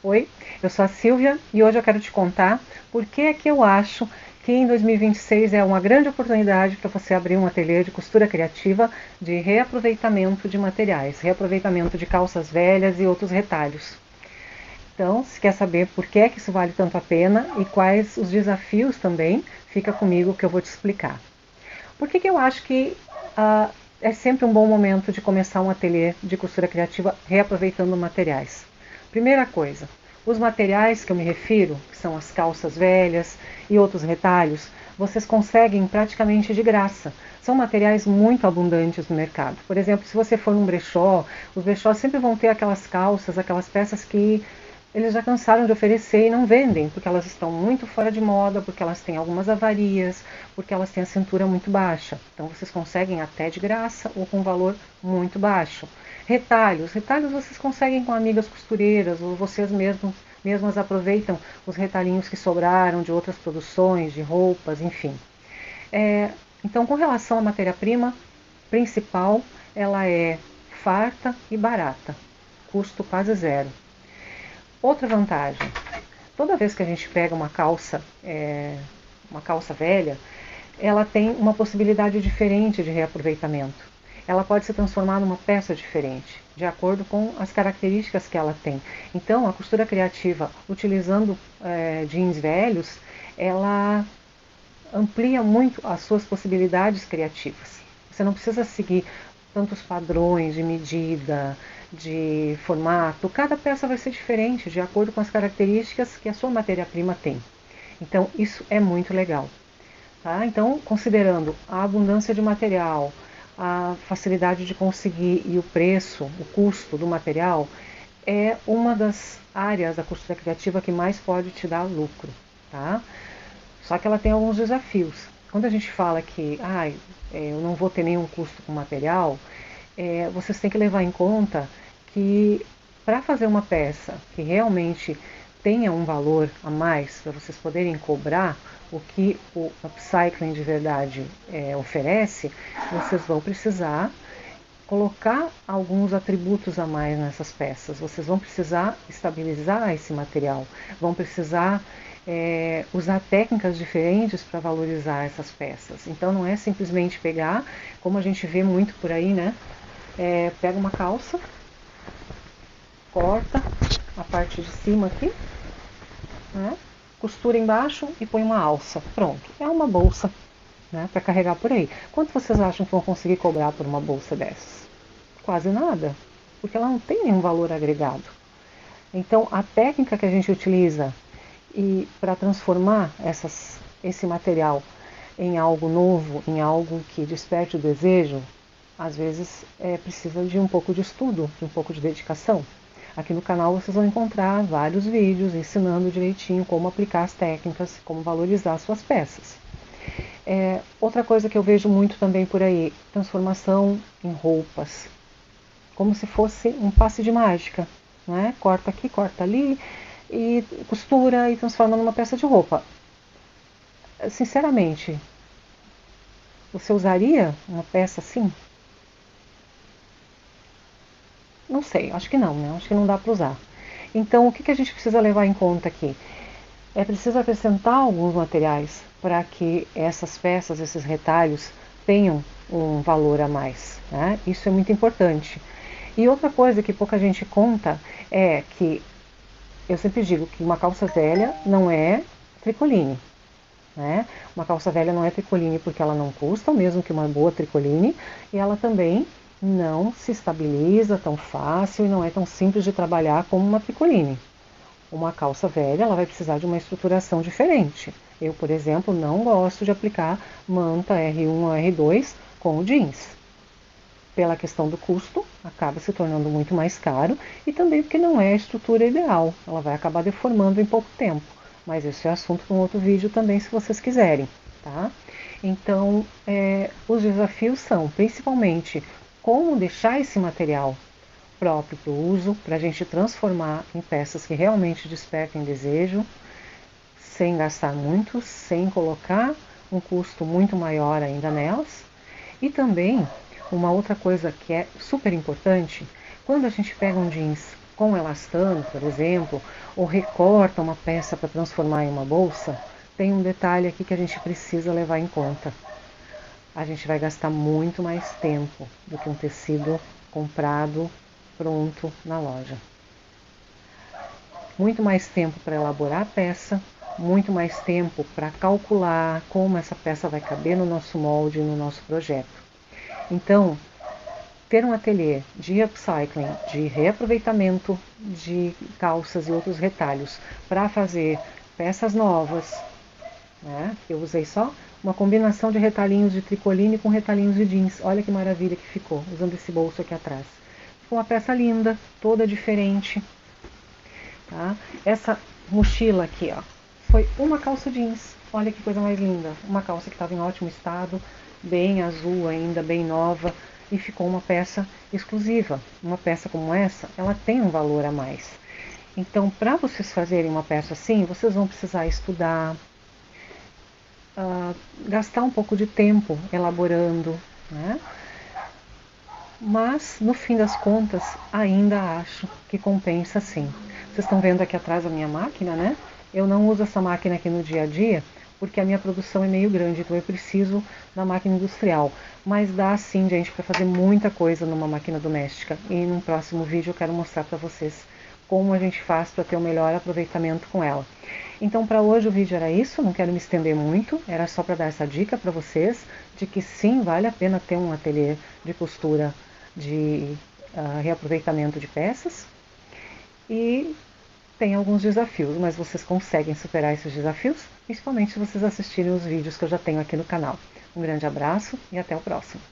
Oi, eu sou a Silvia e hoje eu quero te contar por que é que eu acho que em 2026 é uma grande oportunidade para você abrir um ateliê de costura criativa de reaproveitamento de materiais, reaproveitamento de calças velhas e outros retalhos. Então, se quer saber por que é que isso vale tanto a pena e quais os desafios também, fica comigo que eu vou te explicar. Por que que eu acho que é sempre um bom momento de começar um ateliê de costura criativa reaproveitando materiais? Primeira coisa, os materiais que eu me refiro, que são as calças velhas e outros retalhos, vocês conseguem praticamente de graça. São materiais muito abundantes no mercado. Por exemplo, se você for num brechó, os brechós sempre vão ter aquelas calças, aquelas peças que eles já cansaram de oferecer e não vendem, porque elas estão muito fora de moda, porque elas têm algumas avarias, porque elas têm a cintura muito baixa. Então vocês conseguem até de graça ou com valor muito baixo. Retalhos. Retalhos vocês conseguem com amigas costureiras ou vocês mesmas aproveitam os retalhinhos que sobraram de outras produções, de roupas, enfim. Então, com relação à matéria-prima principal, ela é farta e barata, custo quase zero. Outra vantagem, toda vez que a gente pega uma calça velha, ela tem uma possibilidade diferente de reaproveitamento. Ela pode se transformar numa peça diferente, de acordo com as características que ela tem. Então, a costura criativa, utilizando jeans velhos, ela amplia muito as suas possibilidades criativas. Você não precisa seguir tantos padrões de medida, de formato. Cada peça vai ser diferente, de acordo com as características que a sua matéria-prima tem. Então, isso é muito legal. Tá? Então, considerando a abundância de material, a facilidade de conseguir e o preço, o custo do material, é uma das áreas da costura criativa que mais pode te dar lucro. Tá? Só que ela tem alguns desafios. Quando a gente fala que eu não vou ter nenhum custo com material, vocês têm que levar em conta que para fazer uma peça que realmente tenha um valor a mais, para vocês poderem cobrar o que o upcycling de verdade oferece, vocês vão precisar colocar alguns atributos a mais nessas peças. Vocês vão precisar estabilizar esse material, vão precisar usar técnicas diferentes para valorizar essas peças. Então não é simplesmente pegar, como a gente vê muito por aí, né? Pega uma calça, corta a parte de cima aqui, né? Costura embaixo e põe uma alça. Pronto, é uma bolsa, né, para carregar por aí. Quanto vocês acham que vão conseguir cobrar por uma bolsa dessas? Quase nada, porque ela não tem nenhum valor agregado. Então a técnica que a gente utiliza para transformar esse material em algo novo, em algo que desperte o desejo, às vezes precisa de um pouco de estudo, de um pouco de dedicação. Aqui no canal vocês vão encontrar vários vídeos ensinando direitinho como aplicar as técnicas, como valorizar suas peças. Outra coisa que eu vejo muito também por aí, transformação em roupas, como se fosse um passe de mágica, né? Corta aqui, corta ali, e costura e transforma numa peça de roupa. Sinceramente, você usaria uma peça assim? Não sei, acho que não, né? Acho que não dá para usar. Então, o que a gente precisa levar em conta aqui? É preciso acrescentar alguns materiais para que essas peças, esses retalhos, tenham um valor a mais, né? Isso é muito importante. E outra coisa que pouca gente conta é que eu sempre digo que uma calça velha não é tricoline, né? Uma calça velha não é tricoline porque ela não custa, mesmo que uma boa tricoline, e ela também não se estabiliza tão fácil e não é tão simples de trabalhar como uma tricoline. Uma calça velha, ela vai precisar de uma estruturação diferente. Eu, por exemplo, não gosto de aplicar manta R1 ou R2 com o jeans. Pela questão do custo, acaba se tornando muito mais caro e também porque não é a estrutura ideal. Ela vai acabar deformando em pouco tempo. Mas esse é assunto para um outro vídeo também, se vocês quiserem, tá? Então, os desafios são, principalmente, como deixar esse material próprio para o uso, para a gente transformar em peças que realmente despertem desejo, sem gastar muito, sem colocar um custo muito maior ainda nelas. E também, uma outra coisa que é super importante, quando a gente pega um jeans com elastano, por exemplo, ou recorta uma peça para transformar em uma bolsa, tem um detalhe aqui que a gente precisa levar em conta. A gente vai gastar muito mais tempo do que um tecido comprado pronto na loja. Muito mais tempo para elaborar a peça, muito mais tempo para calcular como essa peça vai caber no nosso molde, no nosso projeto. Então, ter um ateliê de upcycling, de reaproveitamento de calças e outros retalhos para fazer peças novas, né? Eu usei só uma combinação de retalhinhos de tricoline com retalhinhos de jeans. Olha que maravilha que ficou, usando esse bolso aqui atrás. Ficou uma peça linda, toda diferente. Tá? Essa mochila aqui, ó, foi uma calça jeans. Olha que coisa mais linda. Uma calça que estava em ótimo estado, bem azul ainda, bem nova. E ficou uma peça exclusiva. Uma peça como essa, ela tem um valor a mais. Então, para vocês fazerem uma peça assim, vocês vão precisar estudar, gastar um pouco de tempo elaborando, né? Mas, no fim das contas, ainda acho que compensa sim. Vocês estão vendo aqui atrás a minha máquina, né? Eu não uso essa máquina aqui no dia a dia, porque a minha produção é meio grande, então eu preciso da máquina industrial. Mas dá sim, gente, para fazer muita coisa numa máquina doméstica. E num próximo vídeo eu quero mostrar para vocês como a gente faz para ter o melhor aproveitamento com ela. Então, para hoje o vídeo era isso, não quero me estender muito, era só para dar essa dica para vocês de que sim, vale a pena ter um ateliê de costura de reaproveitamento de peças. E tem alguns desafios, mas vocês conseguem superar esses desafios, principalmente se vocês assistirem os vídeos que eu já tenho aqui no canal. Um grande abraço e até o próximo.